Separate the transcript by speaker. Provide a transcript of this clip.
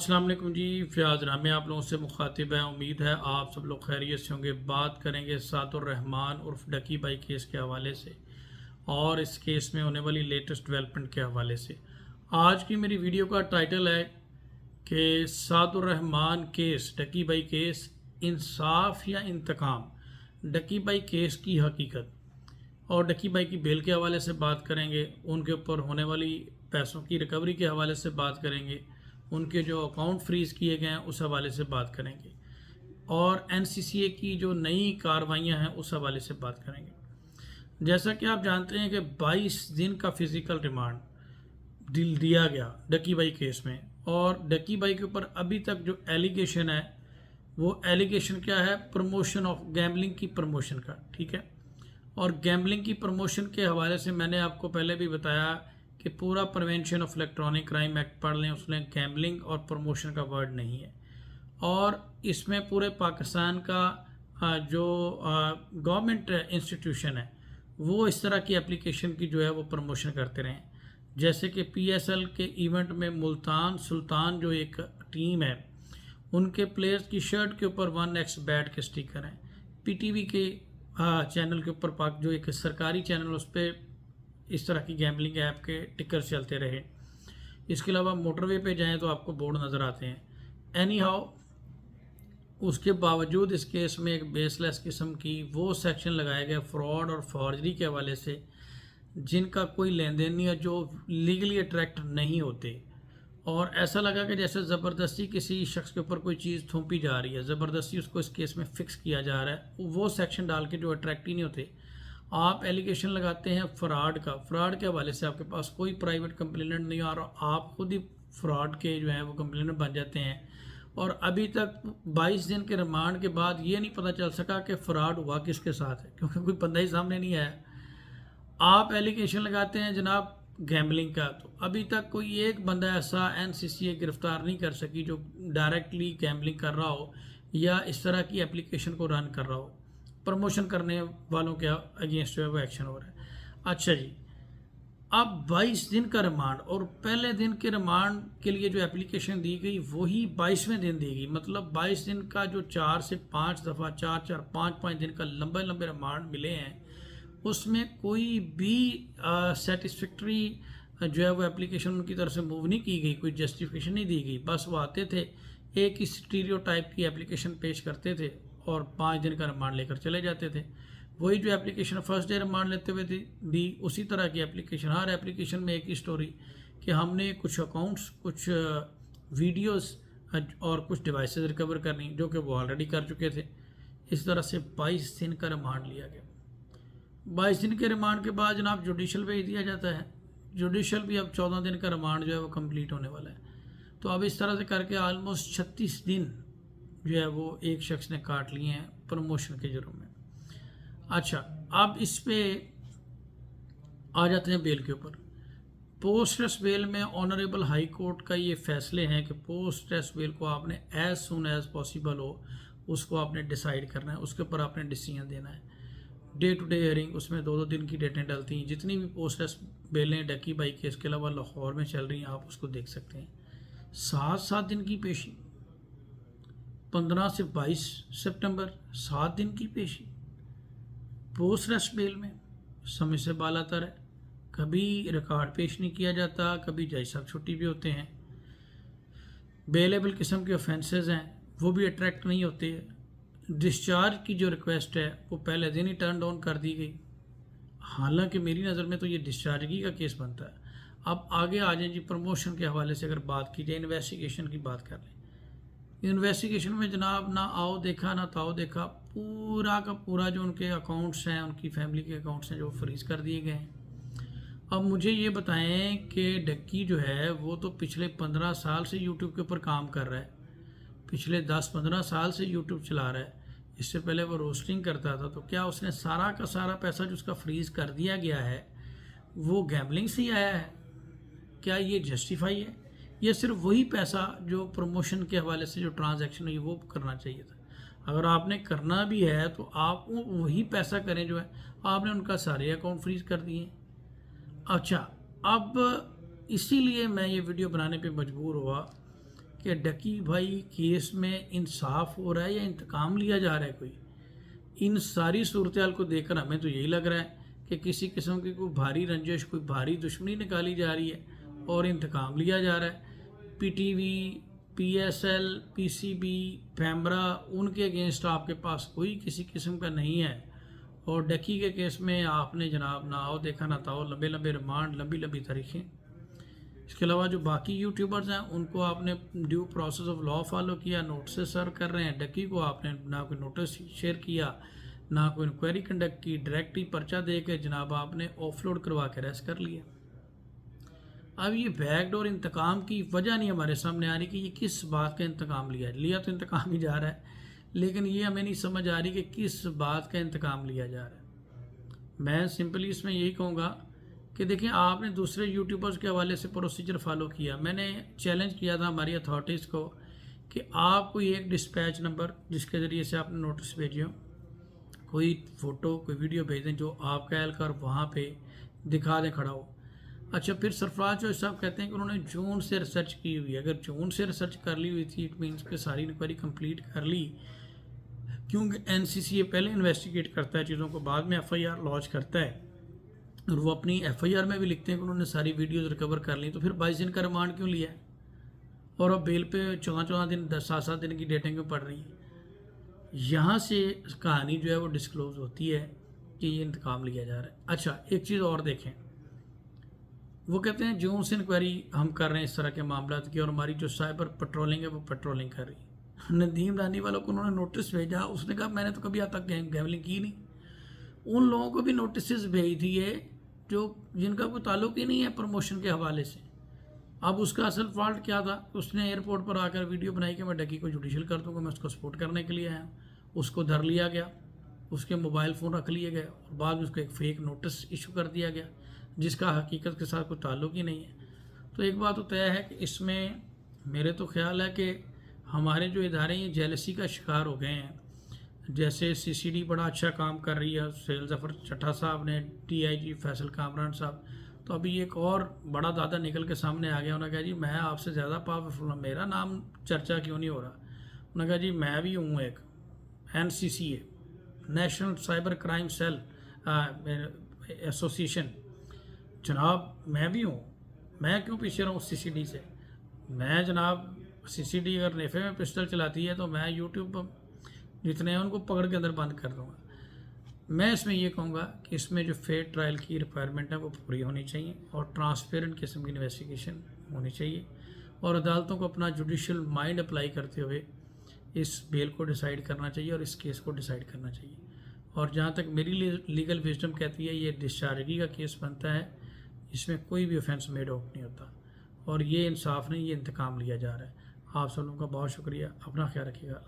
Speaker 1: अस्सलाम वालेकुम जी। फ़ियाज़ रामी आप लोगों से मुखातिब है। उम्मीद है आप सब लोग खैरियत से होंगे। बात करेंगे सातुर रहमान उर्फ डकी बाई केस के हवाले से और इस केस में होने वाली लेटेस्ट डेवलपमेंट के हवाले से। आज की मेरी वीडियो का टाइटल है कि सातुर रहमान केस, डकी बाई केस, इंसाफ या इंतकाम। डकी बाई केस की हकीकत और डकी बाई की बेल के हवाले से बात करेंगे। उनके ऊपर होने वाली पैसों की रिकवरी के हवाले से बात करेंगे। उनके जो अकाउंट फ्रीज़ किए गए हैं उस हवाले से बात करेंगे और एनसीसीए की जो नई कार्रवाइयाँ हैं उस हवाले से बात करेंगे। जैसा कि आप जानते हैं कि 22 दिन का फिज़िकल रिमांड दिया गया डकी बाई केस में, और डकी बाई के ऊपर अभी तक जो एलिगेशन है वो एलिगेशन क्या है? प्रमोशन ऑफ गैम्बलिंग की प्रमोशन का। ठीक है। और गैम्बलिंग की प्रमोशन के हवाले से मैंने आपको पहले भी बताया कि पूरा prevention of electronic crime act पढ़ लें, उसमें गैम्बलिंग और प्रमोशन का वर्ड नहीं है। और इसमें पूरे पाकिस्तान का जो गवर्नमेंट इंस्टीट्यूशन है वो इस तरह की एप्लीकेशन की जो है वो प्रमोशन करते रहें। जैसे कि पीएसएल के इवेंट में मुल्तान सुल्तान जो एक टीम है उनके प्लेयर्स की शर्ट के ऊपर 1x बैट के स्टिकर हैं। पीटीवी के चैनल के ऊपर पाक जो एक सरकारी चैनल उस पर इस तरह की गैम्बलिंग ऐप के टिकर चलते रहे। इसके अलावा मोटरवे पे जाएं तो आपको बोर्ड नज़र आते हैं। एनी हाउ, उसके बावजूद इस केस में एक बेसलेस किस्म की वो सेक्शन लगाया गया फ्रॉड और फॉर्जरी के हवाले से जिनका कोई लेन देन नहीं है, जो लीगली अट्रैक्ट नहीं होते। और ऐसा लगा कि जैसे ज़बरदस्ती किसी शख्स के ऊपर कोई चीज़ थोपी जा रही है, ज़बरदस्ती उसको इस केस में फ़िक्स किया जा रहा है, वो सेक्शन डाल के जो अट्रैक्ट ही नहीं होते। आप एलिगेशन लगाते हैं फ्रॉड का, फ्रॉड के हवाले से आपके पास कोई प्राइवेट कंप्लेनेंट नहीं आ रहा, आप खुद ही फ्रॉड के जो है वो कंप्लेनेंट बन जाते हैं। और अभी तक 22 दिन के रिमांड के बाद ये नहीं पता चल सका कि फ्रॉड हुआ किसके साथ है, क्योंकि कोई बंदा ही सामने नहीं आया। आप एलिगेशन लगाते हैं जनाब गैम्बलिंग का, तो अभी तक कोई एक बंदा ऐसा एनसीसीए गिरफ्तार नहीं कर सकी जो डायरेक्टली गैम्बलिंग कर रहा हो या इस तरह की एप्लीकेशन को रन कर रहा हो। प्रमोशन करने वालों के अगेंस्ट जो है वो एक्शन हो रहा है। अच्छा जी, अब 22 दिन का रिमांड और पहले दिन के रिमांड के लिए जो एप्लीकेशन दी गई वही 22वें दिन दी गई। मतलब 22 दिन का जो 4 से 5 दफ़ा 4-4 5-5 दिन का लंबे लंबे रिमांड मिले हैं, उसमें कोई भी सेटिस्फैक्ट्री जो है वो एप्लीकेशन उनकी तरफ से मूव नहीं की गई, कोई जस्टिफिकेशन नहीं दी गई। बस वो आते थे, एक ही स्टीरियोटाइप की एप्लीकेशन पेश करते थे और 5 दिन का रिमांड लेकर चले जाते थे। वही जो एप्लीकेशन फर्स्ट डे रिमांड लेते हुए दी, उसी तरह की एप्लीकेशन, हर एप्लीकेशन में एक ही स्टोरी कि हमने कुछ अकाउंट्स, कुछ वीडियोस और कुछ डिवाइसेस रिकवर करनी जो कि वो ऑलरेडी कर चुके थे। इस तरह से 22 दिन का रिमांड लिया गया। 22 दिन के रिमांड के बाद जनाब जुडिशल भेज दिया जाता है। जुडिशल भी अब 14 दिन का रिमांड जो है वो कंप्लीट होने वाला है। तो अब इस तरह से करके ऑलमोस्ट 36 दिन जो है वो एक शख्स ने काट लिए हैं प्रमोशन के जुर्म में। अच्छा, अब इस पे आ जाते हैं बेल के ऊपर। पोस्ट स्ट्रेस बेल में ऑनरेबल हाई कोर्ट का ये फैसले हैं कि पोस्ट स्ट्रेस बेल को आपने एज सुन एज पॉसिबल हो उसको आपने डिसाइड करना है, उसके ऊपर आपने डिसीजन देना है। डे टू डे हियरिंग, उसमें 2-2 दिन की डेटें डलती हैं। जितनी भी पोस्ट स्ट्रेस बेलें डकी बाई केस के अलावा लाहौर में चल रही हैं आप उसको देख सकते हैं। 7-7 दिन की पेशी, 15 से 22 सितंबर 7 दिन की पेशी पोस्ट रेस्ट बेल में, समय से बालातर है। कभी रिकॉर्ड पेश नहीं किया जाता, कभी जज साहब छुट्टी भी होते हैं। बेलेबल किस्म के ऑफेंसेस हैं वो भी अट्रैक्ट नहीं होते। डिस्चार्ज की जो रिक्वेस्ट है वो पहले दिन ही टर्न डाउन कर दी गई। हालांकि मेरी नज़र में तो ये डिस्चार्जगी का केस बनता है। अब आगे आ जाए जी, प्रमोशन के हवाले से अगर बात की जाए, इन्वेस्टिगेशन की बात कर लें। इन्वेस्टिगेशन में जनाब ना आओ देखा ना ताओ देखा, पूरा का पूरा जो उनके अकाउंट्स हैं, उनकी फैमिली के अकाउंट्स हैं, जो फ्रीज कर दिए गए हैं। अब मुझे ये बताएं कि डक्की जो है वो तो पिछले 15 साल से यूट्यूब के ऊपर काम कर रहा है, पिछले 10-15 साल से यूट्यूब चला रहा है। इससे पहले वो रोस्टिंग करता था, तो क्या उसने सारा का सारा पैसा जो उसका फ्रीज कर दिया गया है वो गैम्बलिंग से ही आया है? क्या ये जस्टिफाई है? ये सिर्फ वही पैसा जो प्रमोशन के हवाले से जो ट्रांजैक्शन हुई वो करना चाहिए था। अगर आपने करना भी है तो आप वही पैसा करें जो है, आपने उनका सारे अकाउंट फ्रीज कर दिए। अच्छा, अब इसीलिए मैं ये वीडियो बनाने पे मजबूर हुआ कि डकी भाई केस में इंसाफ हो रहा है या इंतकाम लिया जा रहा है कोई। इन सारी सूरत हाल को देखकर हमें तो यही लग रहा है कि किसी किस्म की कोई भारी रंजिश, कोई भारी दुश्मनी निकाली जा रही है और इंतकाम लिया जा रहा है। पीटीवी, पीएसएल, पीसीबी, पैमरा, उनके अगेंस्ट आपके पास कोई किसी किस्म का नहीं है। और डकी के केस में आपने जनाब ना आओ देखा ना ताओ, लंबे लंबे रिमांड, लंबी लंबी तारीखें। इसके अलावा जो बाकी यूट्यूबर्स हैं उनको आपने due process of law follow किया, नोटिस सर्व कर रहे हैं। डकी को आपने ना कोई नोटिस शेयर किया, ना कोई इंक्वायरी कंडक्ट की, डायरेक्ट ही पर्चा दे के जनाब आपने ऑफलोड करवा के अरेस्ट कर लिया। अब ये बैकडोर इंतकाम की वजह नहीं हमारे सामने आ रही कि ये किस बात का इंतकाम लिया तो इंतकाम ही जा रहा है, लेकिन ये हमें नहीं समझ आ रही कि किस बात का इंतकाम लिया जा रहा है। मैं सिंपली इसमें यही कहूँगा कि देखिए, आपने दूसरे यूट्यूबर्स के हवाले से प्रोसीजर फॉलो किया। मैंने चैलेंज किया था हमारी अथॉरिटीज़ को कि आप कोई एक डिस्पैच नंबर जिसके ज़रिए से आपने नोटिस भेजे हो, कोई फ़ोटो, कोई वीडियो भेज दें जो आपका एहलकार वहाँ पे दिखा दें खड़ा हो। अच्छा, फिर सरफराज जो साहब कहते हैं कि उन्होंने जून से रिसर्च की हुई है। अगर जून से रिसर्च कर ली हुई थी, इट मीन्स कि सारी इंक्वायरी कंप्लीट कर ली, क्योंकि एनसीसीए पहले इन्वेस्टिगेट करता है चीज़ों को, बाद में एफआईआर लॉन्च करता है, और वो अपनी एफआईआर में भी लिखते हैं कि उन्होंने सारी वीडियोज़ रिकवर कर ली। तो फिर 22 दिन का रिमांड क्यों लिया है और अब बेल पे 14 दिन, 7 दिन की डेटें क्यों पड़ रही हैं? यहाँ से कहानी जो है वो डिस्क्लोज होती है कि ये इंतकाम लिया जा रहा है। अच्छा, एक चीज़ और देखें, वो कहते हैं जून से इंक्वायरी हम कर रहे हैं इस तरह के मामला की, और हमारी जो साइबर पेट्रोलिंग है वो पेट्रोलिंग कर रही है। नदीम रानी वालों को उन्होंने नोटिस भेजा, उसने कहा मैंने तो कभी आज तक गैमलिंग की नहीं। उन लोगों को भी नोटिस भेज दिए जो जिनका कोई ताल्लुक ही नहीं है प्रमोशन के हवाले से। अब उसका असल फॉल्ट क्या था? उसने एयरपोर्ट पर आकर वीडियो बनाई कि मैं डकी को जुडिशल कर दूँगा, मैं उसको सपोर्ट करने के लिए आया हूँ। उसको धर लिया गया, उसके मोबाइल फ़ोन रख लिए गए और बाद में उसको एक फ़ेक नोटिस इशू कर दिया गया जिसका हकीकत के साथ कोई ताल्लुक ही नहीं है। तो एक बात तो तय है कि इसमें मेरे तो ख्याल है कि हमारे जो इदारे हैं जेलसी का शिकार हो गए हैं। जैसे सीसीडी बड़ा अच्छा काम कर रही है, सेल जफर चट्टा साहब ने, टीआईजी फैसल कामरान साहब, तो अभी एक और बड़ा दादा निकल के सामने आ गया। उन्होंने कहा जी मैं आपसे ज़्यादा पावरफुल हूँ, मेरा नाम चर्चा क्यों नहीं हो रहा? उन्होंने कहा जी मैं भी हूँ एक NCCA, national cyber crime cell association, जनाब मैं भी हूँ, मैं क्यों पीछे रहूँ CCD से? मैं जनाब CCD अगर नेफे में पिस्टल चलाती है तो मैं यूट्यूब पर जितने हैं उनको पकड़ के अंदर बंद कर दूँगा। मैं इसमें ये कहूँगा कि इसमें जो फेयर ट्रायल की रिक्वायरमेंट है वो पूरी होनी चाहिए और ट्रांसपेरेंट किस्म की इन्वेस्टिगेशन होनी चाहिए, और अदालतों को अपना जुडिशल माइंड अप्लाई करते हुए इस बेल को डिसाइड करना चाहिए और इस केस को डिसाइड करना चाहिए। और जहाँ तक मेरी लीगल विजडम कहती है, ये डिस्चार्जिंग का केस बनता है, इसमें कोई भी ऑफेंस मेड आउट नहीं होता, और ये इंसाफ नहीं, ये इंतकाम लिया जा रहा है। आप सब लोगों का बहुत शुक्रिया, अपना ख्याल रखिएगा।